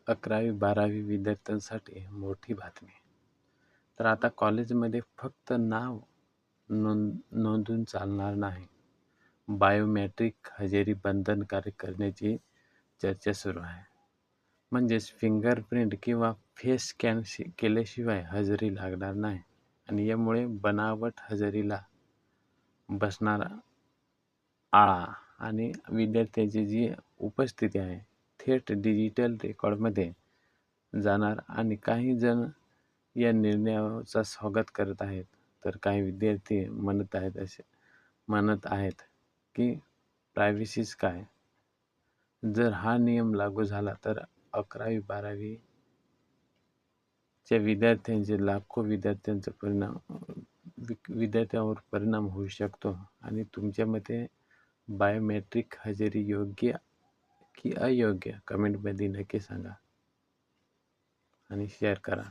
11वी-12वी विद्यार्थ्यांसाठी मोठी बातमी. तर आता कॉलेजमध्ये फक्त नाव नोंदून चालणार नाही. बायोमेट्रिक हजेरी बंधनकारक करण्याची चर्चा सुरू आहे. म्हणजेच फिंगरप्रिंट किंवा फेस स्कॅन केल्याशिवाय हजेरी लागणार नाही आणि यामुळे बनावट हजेरीला बसणारा आळा आणि विद्यार्थ्याची जी उपस्थिती आहे थेट डिजिटल रेकॉर्डमध्ये जाणार आणि काही जण या निर्णयाचं स्वागत करत आहेत, तर काही विद्यार्थी म्हणत आहेत की प्रायव्हसीच काय? जर हा नियम लागू झाला तर 11वी-12वी च्या लाखो विद्यार्थ्यांवर परिणाम होऊ शकतो. आणि तुमच्या मते बायोमेट्रिक हजेरी योग्य की अयोग्य? कमेंटमध्ये नक्की सांगा आणि शेअर करा.